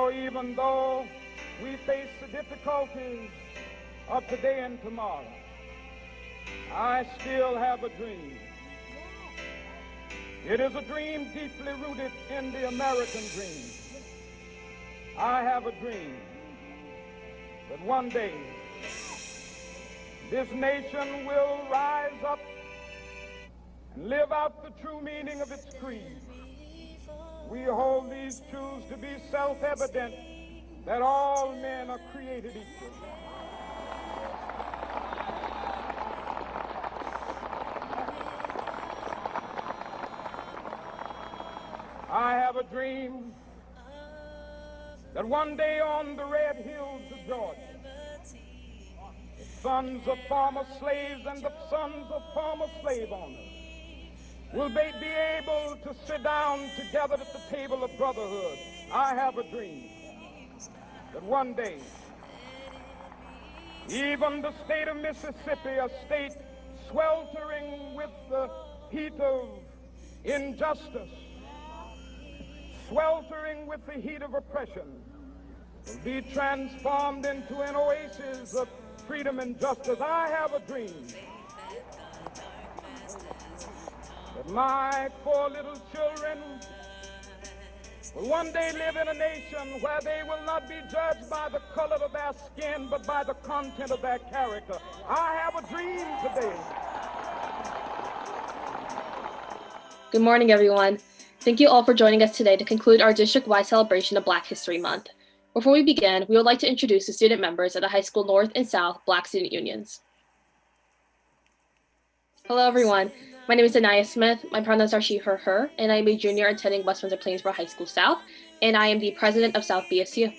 For even though we face the difficulties of today and tomorrow, I still have a dream. It is a dream deeply rooted in the American dream. I have a dream that one day this nation will rise up and live out the true meaning of its creed. We hold these truths to be self-evident, that all men are created equal. I have a dream that one day on the red hills of Georgia, the sons of former slaves and the sons of former slave owners will be able to sit down together at the table of brotherhood. I have a dream that one day, even the state of Mississippi, a state sweltering with the heat of injustice, sweltering with the heat of oppression, will be transformed into an oasis of freedom and justice. I have a dream that my 4 little children will one day live in a nation where they will not be judged by the color of their skin, but by the content of their character. I have a dream today. Good morning, everyone. Thank you all for joining us today to conclude our district-wide celebration of Black History Month. Before we begin, we would like to introduce the student members of the high school North and South Black Student Unions. Hello, everyone. My name is Anaya Smith. My pronouns are she, her, and I am a junior attending West Windsor-Plainsboro High School South, and I am the president of South BSU.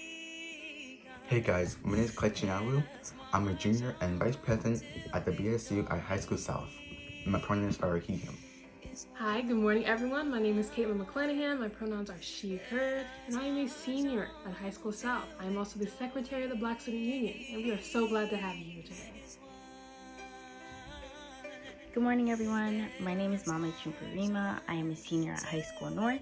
Hey guys, my name is Clay Chinaru. I'm a junior and vice president at the BSU at High School South. My pronouns are he, him. Hi, good morning everyone. My name is Caitlin McClanahan. My pronouns are she, her, and I am a senior at High School South. I am also the secretary of the Black Student Union, and we are so glad to have you here today. Good morning everyone. My name is Mama Chumparima. I am a senior at High School North.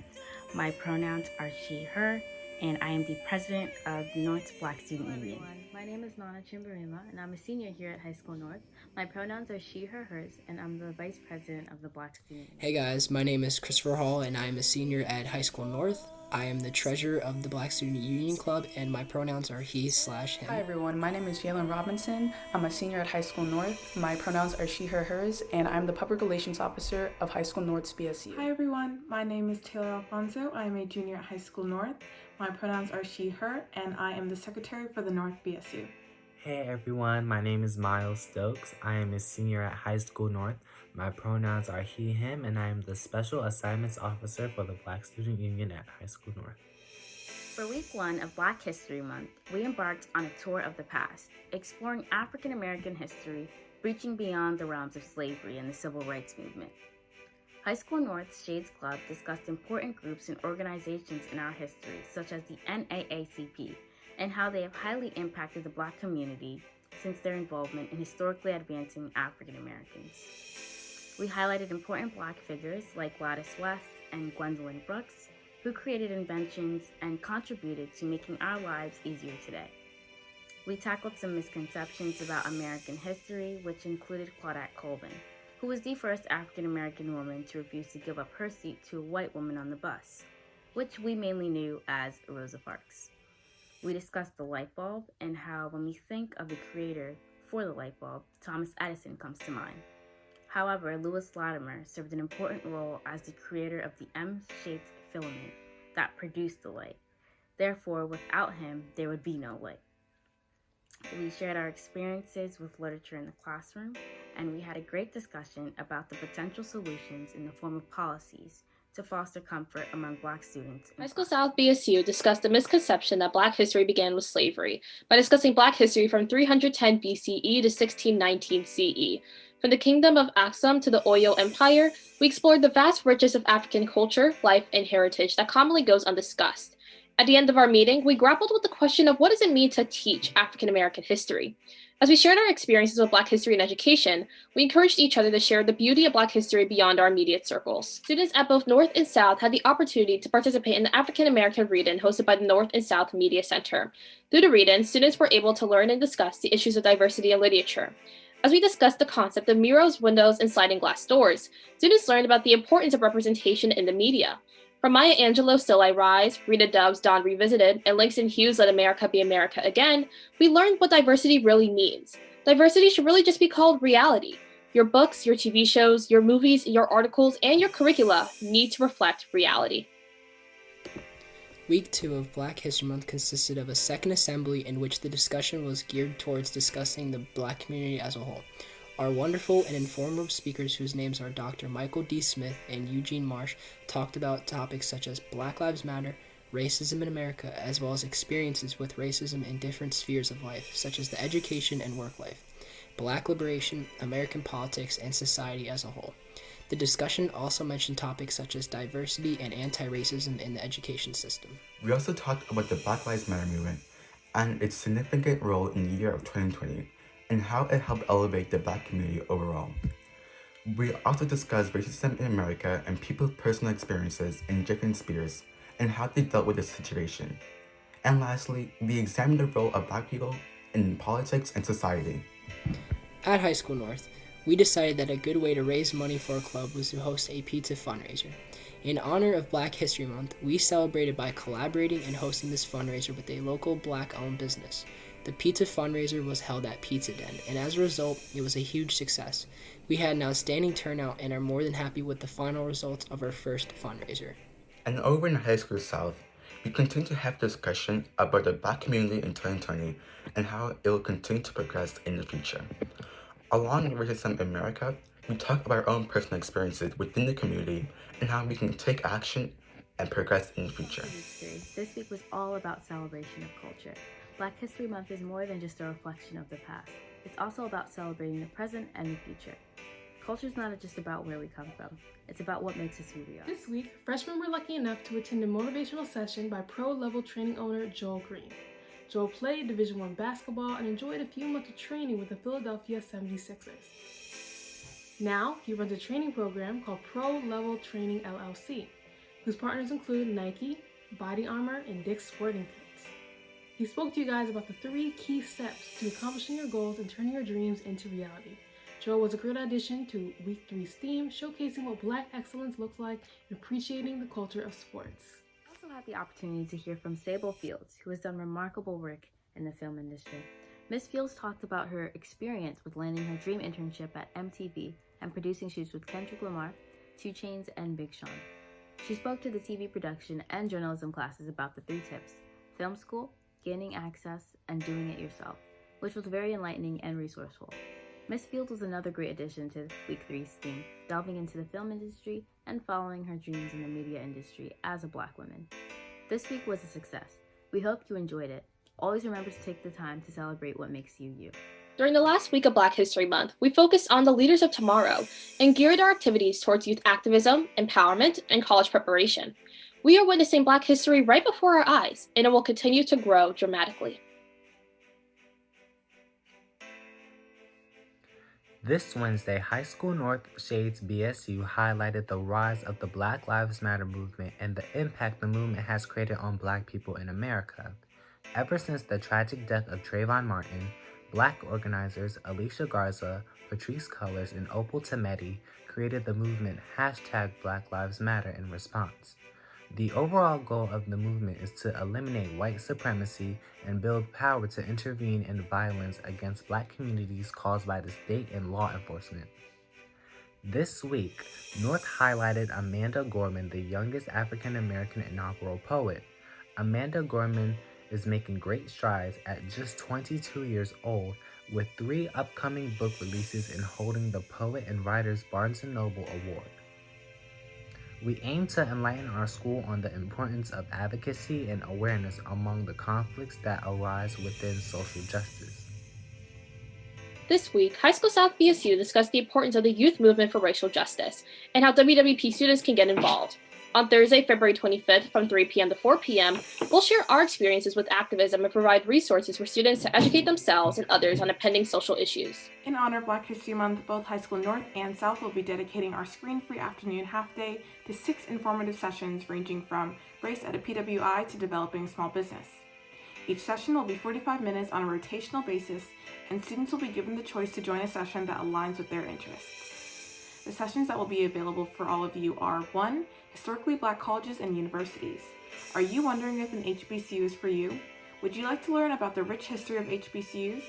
My pronouns are she, her, and I am the president of the North's Black Student Union. My name is Nana Chimbarima, and I'm a senior here at High School North. My pronouns are she, her, hers, and I'm the vice president of the Black Student Union. Hey guys, my name is Christopher Hall, and I am a senior at High School North. I am the treasurer of the Black Student Union Club, and my pronouns are he/him. Hi everyone, my name is Jalen Robinson. I'm a senior at High School North. My pronouns are she, her, hers, and I'm the public relations officer of High School North's BSU. Hi everyone, my name is Taylor Alfonso. I am a junior at High School North. My pronouns are she, her, and I am the secretary for the North BSU. Hey everyone, my name is Miles Stokes. I am a senior at High School North. My pronouns are he, him, and I am the special assignments officer for the Black Student Union at High School North. For week 1 of Black History Month, we embarked on a tour of the past, exploring African American history, reaching beyond the realms of slavery and the Civil Rights Movement. High School North's Shades Club discussed important groups and organizations in our history, such as the NAACP, and how they have highly impacted the Black community since their involvement in historically advancing African Americans. We highlighted important Black figures like Gladys West and Gwendolyn Brooks, who created inventions and contributed to making our lives easier today. We tackled some misconceptions about American history, which included Claudette Colvin, who was the first African American woman to refuse to give up her seat to a white woman on the bus, which we mainly knew as Rosa Parks. We discussed the light bulb and how when we think of the creator for the light bulb, Thomas Edison comes to mind. However, Lewis Latimer served an important role as the creator of the M-shaped filament that produced the light. Therefore, without him, there would be no light. We shared our experiences with literature in the classroom, and we had a great discussion about the potential solutions in the form of policies to foster comfort among Black students. High School South BSU discussed the misconception that Black history began with slavery by discussing Black history from 310 BCE to 1619 CE. From the Kingdom of Aksum to the Oyo Empire, we explored the vast riches of African culture, life, and heritage that commonly goes undiscussed. At the end of our meeting, we grappled with the question of what does it mean to teach African American history. As we shared our experiences with Black history and education, we encouraged each other to share the beauty of Black history beyond our immediate circles. Students at both North and South had the opportunity to participate in the African American Read-In hosted by the North and South Media Center. Through the Read-In, students were able to learn and discuss the issues of diversity in literature. As we discussed the concept of mirrors, windows, and sliding glass doors, students learned about the importance of representation in the media. From Maya Angelou's Still I Rise, Rita Dove's Dawn Revisited, and Langston Hughes' Let America Be America Again, we learned what diversity really means. Diversity should really just be called reality. Your books, your TV shows, your movies, your articles, and your curricula need to reflect reality. Week 2 of Black History Month consisted of a second assembly in which the discussion was geared towards discussing the Black community as a whole. Our wonderful and informative speakers, whose names are Dr. Michael D. Smith and Eugene Marsh, talked about topics such as Black Lives Matter, racism in America, as well as experiences with racism in different spheres of life, such as the education and work life, Black liberation, American politics, and society as a whole. The discussion also mentioned topics such as diversity and anti-racism in the education system. We also talked about the Black Lives Matter movement and its significant role in the year of 2020 and how it helped elevate the Black community overall. We also discussed racism in America and people's personal experiences in different spheres and how they dealt with the situation. And lastly, we examined the role of Black people in politics and society. At High School North, we decided that a good way to raise money for our club was to host a pizza fundraiser. In honor of Black History Month, we celebrated by collaborating and hosting this fundraiser with a local Black-owned business. The pizza fundraiser was held at Pizza Den, and as a result, it was a huge success. We had an outstanding turnout and are more than happy with the final results of our first fundraiser. And over in High School South, we continue to have discussion about the Black community in 2020 and how it will continue to progress in the future. Along with racism in America, we talk about our own personal experiences within the community and how we can take action and progress in the future. This week was all about celebration of culture. Black History Month is more than just a reflection of the past. It's also about celebrating the present and the future. Culture is not just about where we come from. It's about what makes us who we are. This week, freshmen were lucky enough to attend a motivational session by pro-level training owner Joel Green. Joel played Division I basketball and enjoyed a few months of training with the Philadelphia 76ers. Now, he runs a training program called Pro Level Training LLC, whose partners include Nike, Body Armor, and Dick's Sporting Goods. He spoke to you guys about the 3 key steps to accomplishing your goals and turning your dreams into reality. Joel was a great addition to Week 3's theme, showcasing what Black excellence looks like and appreciating the culture of sports. I also had the opportunity to hear from Sable Fields, who has done remarkable work in the film industry. Miss Fields talked about her experience with landing her dream internship at MTV and producing shoots with Kendrick Lamar, 2 Chainz, and Big Sean. She spoke to the TV production and journalism classes about the 3 tips: film school, gaining access, and doing it yourself, which was very enlightening and resourceful. Miss Fields was another great addition to Week 3's theme, delving into the film industry and following her dreams in the media industry as a Black woman. This week was a success. We hope you enjoyed it. Always remember to take the time to celebrate what makes you you. During the last week of Black History Month, we focused on the leaders of tomorrow and geared our activities towards youth activism, empowerment, and college preparation. We are witnessing Black history right before our eyes, and it will continue to grow dramatically. This Wednesday, High School North Shades BSU highlighted the rise of the Black Lives Matter movement and the impact the movement has created on Black people in America. Ever since the tragic death of Trayvon Martin, Black organizers Alicia Garza, Patrisse Cullors, and Opal Tometi created the movement #Black Lives Matter in response. The overall goal of the movement is to eliminate white supremacy and build power to intervene in violence against Black communities caused by the state and law enforcement. This week, North highlighted Amanda Gorman, the youngest African-American inaugural poet. Amanda Gorman is making great strides at just 22 years old, with 3 upcoming book releases and holding the Poet and Writers Barnes & Noble Award. We aim to enlighten our school on the importance of advocacy and awareness among the conflicts that arise within social justice. This week, High School South BSU discussed the importance of the youth movement for racial justice and how WWP students can get involved. On Thursday, February 25th from 3 p.m. to 4 p.m., we'll share our experiences with activism and provide resources for students to educate themselves and others on impending social issues. In honor of Black History Month, both High School North and South will be dedicating our screen-free afternoon half-day to 6 informative sessions ranging from race at a PWI to developing a small business. Each session will be 45 minutes on a rotational basis, and students will be given the choice to join a session that aligns with their interests. The sessions that will be available for all of you are 1. Historically Black colleges and universities. Are you wondering if an HBCU is for you? Would you like to learn about the rich history of HBCUs?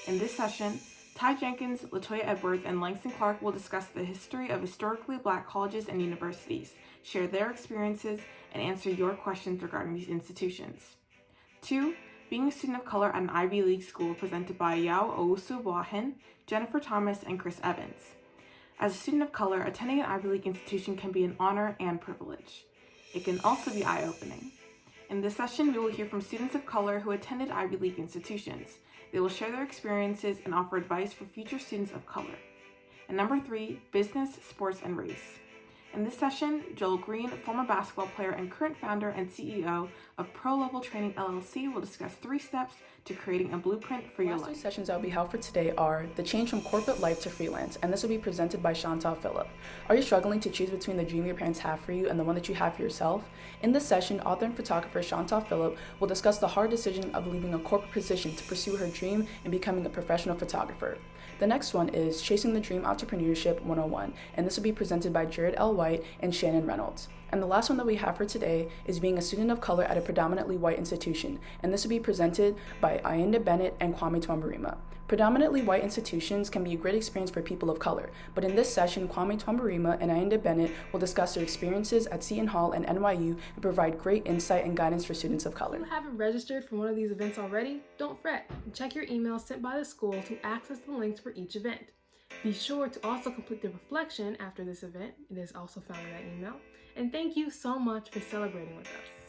In this session, Ty Jenkins, Latoya Edwards, and Langston Clark will discuss the history of historically Black colleges and universities, share their experiences, and answer your questions regarding these institutions. 2. Being a student of color at an Ivy League school, presented by Yao Owusu-Boahen, Jennifer Thomas, and Chris Evans. As a student of color, attending an Ivy League institution can be an honor and privilege. It can also be eye-opening. In this session, we will hear from students of color who attended Ivy League institutions. They will share their experiences and offer advice for future students of color. And number 3, business, sports, and race. In this session, Joel Green, former basketball player and current founder and CEO of Pro Level Training LLC, will discuss 3 steps to creating a blueprint for your life. The last 2 sessions that will be held for today are the change from corporate life to freelance, and this will be presented by Chantal Phillip. Are you struggling to choose between the dream your parents have for you and the one that you have for yourself? In this session, author and photographer Chantal Phillip will discuss the hard decision of leaving a corporate position to pursue her dream and becoming a professional photographer. The next one is Chasing the Dream Entrepreneurship 101, and this will be presented by Jared L. White and Shannon Reynolds. And the last one that we have for today is Being a Student of Color at a Predominantly White Institution, and this will be presented by Ayinda Bennett and Kwame Twambarima. Predominantly white institutions can be a great experience for people of color, but in this session, Kwame Twambarima and Ayinda Bennett will discuss their experiences at Seton Hall and NYU and provide great insight and guidance for students of color. If you haven't registered for one of these events already, don't fret. Check your email sent by the school to access the links for each event. Be sure to also complete the reflection after this event. It is also found in that email. And thank you so much for celebrating with us.